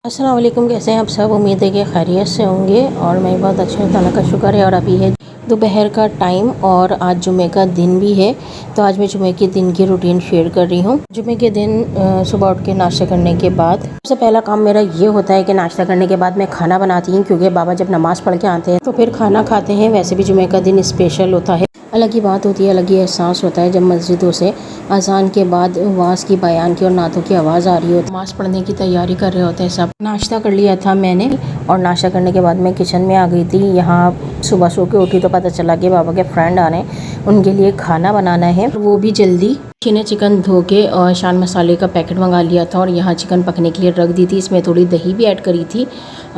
अस्सलाम वालेकुम। कैसे हैं आप सब? उम्मीद है कि खैरियत से होंगे और मैं बहुत अच्छे हूँ, अल्लाह का शुक्र है। और अभी है दोपहर का टाइम और आज जुमे का दिन भी है। तो आज मैं जुमे के दिन की रूटीन शेयर कर रही हूँ। जुमे के दिन सुबह उठ के नाश्ता करने के बाद सबसे पहला काम मेरा ये होता है कि नाश्ता करने के बाद मैं खाना बनाती हूँ, क्योंकि बाबा जब नमाज़ पढ़ के आते हैं तो फिर खाना खाते हैं। वैसे भी जुमे का दिन स्पेशल होता है, अलग ही बात होती है, अलग ही एहसास होता है जब मस्जिदों से अजान के बाद वाज की, बयान की और नातों की आवाज़ आ रही हो। नमाज़ पढ़ने की तैयारी कर रहे होते हैं सब। नाश्ता कर लिया था मैंने और नाश्ता करने के बाद मैं किचन में आ गई थी। यहाँ सुबह सो के उठी तो पता चला कि बाबा के फ्रेंड आ रहे हैं, उनके लिए खाना बनाना है, वो भी जल्दी। ने चिकन धो के और शान मसाले का पैकेट मंगा लिया था और यहाँ चिकन पकने के लिए रख दी थी। इसमें थोड़ी दही भी ऐड करी थी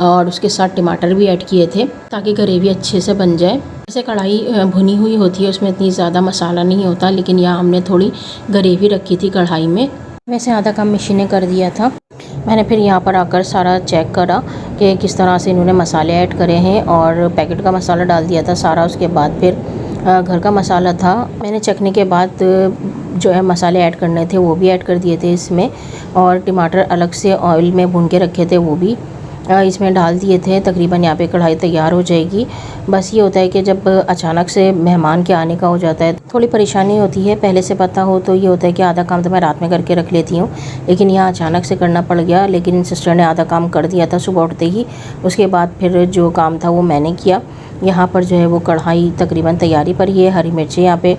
और उसके साथ टमाटर भी ऐड किए थे ताकि ग्रेवी अच्छे से बन जाए। जैसे कढ़ाई भुनी हुई होती है, उसमें इतनी ज़्यादा मसाला नहीं होता, लेकिन यहाँ हमने थोड़ी ग्रेवी रखी थी कढ़ाई में। वैसे आधा काम मशीन ने कर दिया था। मैंने फिर यहाँ पर आकर सारा चेक करा कि किस तरह से इन्होंने मसाले ऐड करे हैं और पैकेट का मसाला डाल दिया था सारा। उसके बाद फिर घर का मसाला था, मैंने चखने के बाद जो है मसाले ऐड करने थे वो भी ऐड कर दिए थे इसमें। और टमाटर अलग से ऑयल में भून के रखे थे, वो भी इसमें डाल दिए थे। तकरीबन यहाँ पे कढ़ाई तैयार हो जाएगी। बस ये होता है कि जब अचानक से मेहमान के आने का हो जाता है थोड़ी परेशानी होती है। पहले से पता हो तो ये होता है कि आधा काम तो मैं रात में करके रख लेती हूँ, लेकिन यहाँ अचानक से करना पड़ गया। लेकिन सिस्टर ने आधा काम कर दिया था सुबह उठते ही। उसके बाद फिर जो काम था वो मैंने किया। यहाँ पर जो है वो कढ़ाई तकरीबन तैयारी पर ही है। हरी मिर्ची यहाँ पे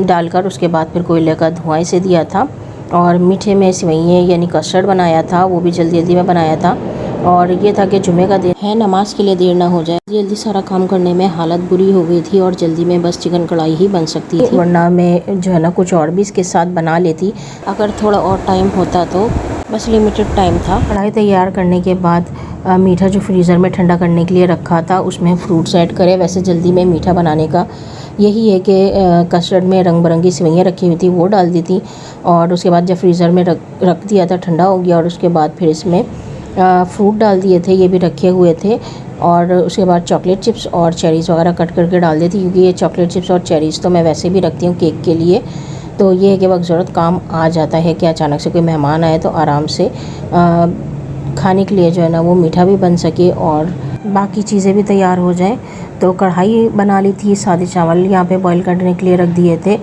डालकर उसके बाद फिर कोयले का धुआं से दिया था। और मीठे में सेवइयाँ यानी कस्टर्ड बनाया था, वो भी जल्दी जल्दी में बनाया था। और ये था कि जुमे का दिन है, नमाज के लिए देर ना हो जाए। जल्दी सारा काम करने में हालत बुरी हो गई थी और जल्दी में बस चिकन कढ़ाई ही बन सकती थी, वरना मैं जो है ना कुछ और भी इसके साथ बना लेती अगर थोड़ा और टाइम होता तो। बस लिमिटेड टाइम था। कढ़ाई तैयार करने के बाद मीठा जो फ्रीज़र में ठंडा करने के लिए रखा था उसमें फ्रूट्स ऐड करें। वैसे जल्दी में मीठा बनाने का यही है कि कस्टर्ड में रंग बिरंगी सेवइयाँ रखी हुई थी वो डाल दी थी और उसके बाद जब फ्रीज़र में रख दिया था ठंडा हो गया। और उसके बाद फिर इसमें फ्रूट डाल दिए थे, ये भी रखे हुए थे। और उसके बाद चॉकलेट चिप्स और चेरीज़ वगैरह कट करके डाल दी थी, क्योंकि ये चॉकलेट चिप्स और चेरीज़ तो मैं वैसे भी रखती हूँ केक के लिए। तो ये है कि वक्त ज़रूरत काम आ जाता है कि अचानक से कोई मेहमान आए तो आराम से खाने के लिए जो है ना वो मीठा भी बन सके और बाकी चीज़ें भी तैयार हो जाएं। तो कढ़ाई बना ली थी, सादे चावल यहाँ पे बॉईल करने के लिए रख दिए थे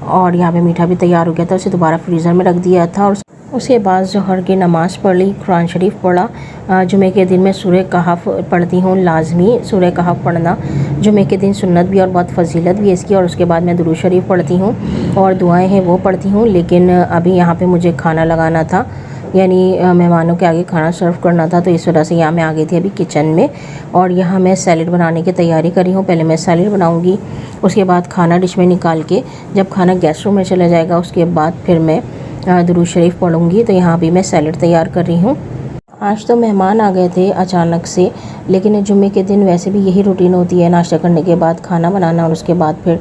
और यहाँ पे मीठा भी तैयार हो गया था। उसे दोबारा फ्रीज़र में रख दिया था और उसके बाद ज़ोहर की नमाज़ पढ़ ली, कुरान शरीफ पढ़ा। जुमे के दिन मैं सूरह कहफ पढ़ती हूँ, लाजमी सूरह कहफ पढ़ना जुमे के दिन सुन्नत भी और बहुत फजीलत भी है इसकी। और उसके बाद मैं दुरूद शरीफ पढ़ती हूँ और दुआएं हैं वो पढ़ती हूँ। लेकिन अभी यहाँ पे मुझे खाना लगाना था, यानी मेहमानों के आगे खाना सर्व करना था, तो इस वजह से यहाँ मैं आ गई थी अभी किचन में। और यहाँ मैं सैलेड बनाने की तैयारी कर रही हूँ। पहले मैं सैलेड बनाऊँगी, उसके बाद खाना डिश में निकाल के जब खाना गैस रूम में चला जाएगा उसके बाद फिर मैं दुरूद शरीफ पढ़ूँगी। तो यहाँ भी मैं सैलेड तैयार कर रही हूँ। आज तो मेहमान आ गए थे अचानक से, लेकिन जुम्मे के दिन वैसे भी यही रूटीन होती है, नाश्ता करने के बाद खाना बनाना और उसके बाद फिर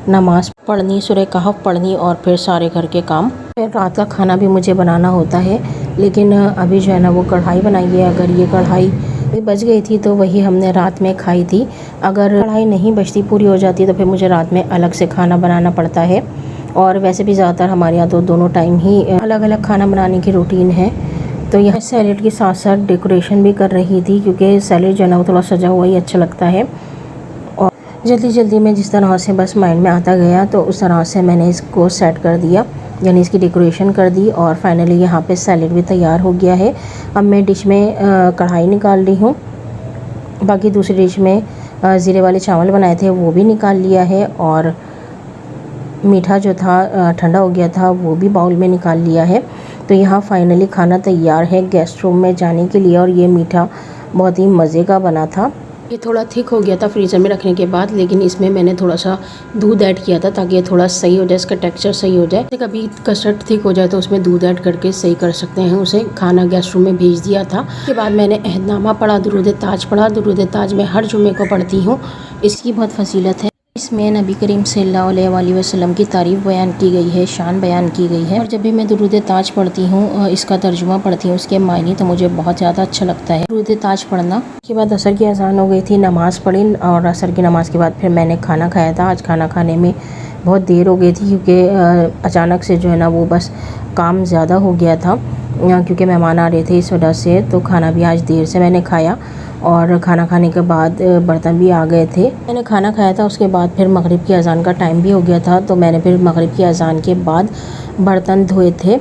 नमाज़ पढ़नी, सूरह कहफ पढ़नी और फिर सारे घर के काम। फिर रात का खाना भी मुझे बनाना होता है। लेकिन अभी जो है ना वो कढ़ाई बनाई है। अगर ये कढ़ाई बच गई थी तो वही हमने रात में खाई थी। अगर कढ़ाई नहीं बचती, पूरी हो जाती, तो फिर मुझे रात में अलग से खाना बनाना पड़ता है। और वैसे भी ज़्यादातर हमारे यहाँ तो दोनों टाइम ही अलग अलग खाना बनाने की रूटीन है। तो यह सैलेड के साथ साथ डेकोरेशन भी कर रही थी, क्योंकि सैलेड जो है ना वो थोड़ा सजा हुआ ही अच्छा लगता है। और जल्दी जल्दी में जिस तरह से बस माइंड में आता गया तो उस तरह से मैंने इसको सेट कर दिया, यानी इसकी डेकोरेशन कर दी। और फाइनली यहाँ पे सैलेड भी तैयार हो गया है। अब मैं डिश में कढ़ाई निकाल रही हूँ। बाकी दूसरी डिश में ज़ीरे वाले चावल बनाए थे वो भी निकाल लिया है और मीठा जो था ठंडा हो गया था वो भी बाउल में निकाल लिया है। तो यहाँ फाइनली खाना तैयार है गेस्ट रूम में जाने के लिए। और ये मीठा बहुत ही मज़े का बना था। ये थोड़ा थिक हो गया था फ्रीज़र में रखने के बाद, लेकिन इसमें मैंने थोड़ा सा दूध ऐड किया था ताकि ये थोड़ा सही हो जाए, इसका टेक्सचर सही हो जाए। कभी कस्टर्ड थिक हो जाए तो उसमें दूध ऐड करके सही कर सकते हैं उसे। खाना गेस्ट रूम में भेज दिया था। उसके बाद मैंने अहदनामा पढ़ा, दुरूद ताज पढ़ा। दुरूद ताज मैं हर जुमे को पढ़ती हूँ, इसकी बहुत फजीलत है। इसमें नबी करीम सल्लल्लाहु अलैहि वसल्लम की तारीफ़ बयान की गई है, शान बयान की गई है। और जब भी मैं दुरूद ताज पढ़ती हूँ, इसका तर्जुमा पढ़ती हूँ, उसके मायने, तो मुझे बहुत ज़्यादा अच्छा लगता है दुरूद ताज पढ़ना। उसके बाद असर की अज़ान हो गई थी, नमाज़ पढ़ी और असर की नमाज़ के बाद फिर मैंने खाना खाया था। आज खाना खाने में बहुत देर हो गई थी, क्योंकि अचानक से जो है ना वो बस काम ज़्यादा हो गया था। क्योंकि मेहमान आ रहे थे इस वजह से। तो खाना भी आज देर से मैंने खाया और खाना खाने के बाद बर्तन भी आ गए थे। मैंने खाना खाया था, उसके बाद फिर मगरिब की अज़ान का टाइम भी हो गया था, तो मैंने फिर मगरिब की अज़ान के बाद बर्तन धोए थे।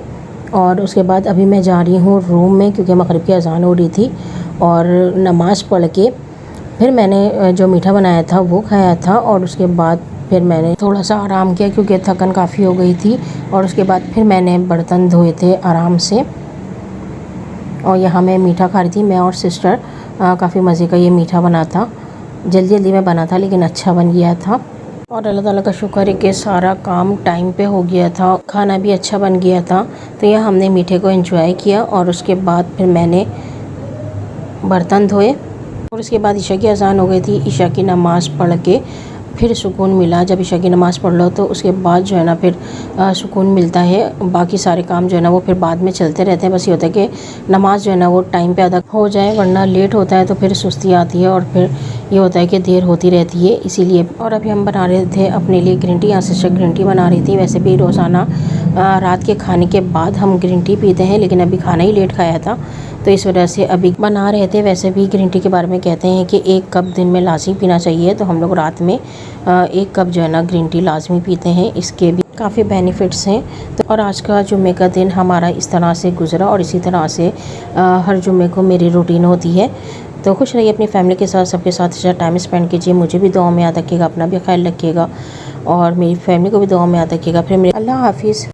और उसके बाद अभी मैं जा रही हूँ रूम में, क्योंकि मगरिब की अज़ान हो रही थी। और नमाज़ पढ़ के फिर मैंने जो मीठा बनाया था वो खाया था, और उसके बाद फिर मैंने थोड़ा सा आराम किया क्योंकि थकन काफ़ी हो गई थी। और उसके बाद फिर मैंने बर्तन धोए थे आराम से। और यहाँ मैं मीठा खा रही थी, मैं और सिस्टर। काफ़ी मज़े का ये मीठा बना था, जल्दी जल्दी में बना था लेकिन अच्छा बन गया था। और अल्लाह ताला का शुक्र है कि सारा काम टाइम पे हो गया था, खाना भी अच्छा बन गया था। तो यह हमने मीठे को एंजॉय किया और उसके बाद फिर मैंने बर्तन धोए। और उसके बाद ईशा की अज़ान हो गई थी। ईशा की नमाज़ पढ़ के फिर सुकून मिला। जब ईशा की नमाज़ पढ़ लो तो उसके बाद जो है ना फिर सुकून मिलता है। बाकी सारे काम जो है ना वो फिर बाद में चलते रहते हैं। बस ये होता है कि नमाज़ जो है ना वो टाइम पे अदा हो जाए, वरना लेट होता है तो फिर सुस्ती आती है और फिर ये होता है कि देर होती रहती है, इसीलिए। और अभी हम बना रहे थे अपने लिए ग्रीन टी। यहाँ से ग्रीन टी बना रही थी। वैसे भी रोज़ाना रात के खाने के बाद हम ग्रीन टी पीते हैं, लेकिन अभी खाना ही लेट खाया था तो इस वजह से अभी बना रहे थे। वैसे भी ग्रीन टी के बारे में कहते हैं कि 1 कप दिन में लाजमी पीना चाहिए, तो हम लोग रात में 1 कप जो है ना ग्रीन टी लाजमी पीते हैं। इसके भी काफ़ी बेनिफिट्स हैं। तो और आज का जुम्मे का दिन हमारा इस तरह से गुजरा, और इसी तरह से हर जुम्मे को मेरी रूटीन होती है। तो खुश रहिए अपनी फैमिली के साथ, सबके साथ अच्छा टाइम स्पेंड कीजिए। मुझे भी दुआ में याद रखिएगा, अपना भी ख्याल रखिएगा और मेरी फैमिली को भी दुआ में याद रखिएगा। फिर मेरे अल्लाह हाफिज़।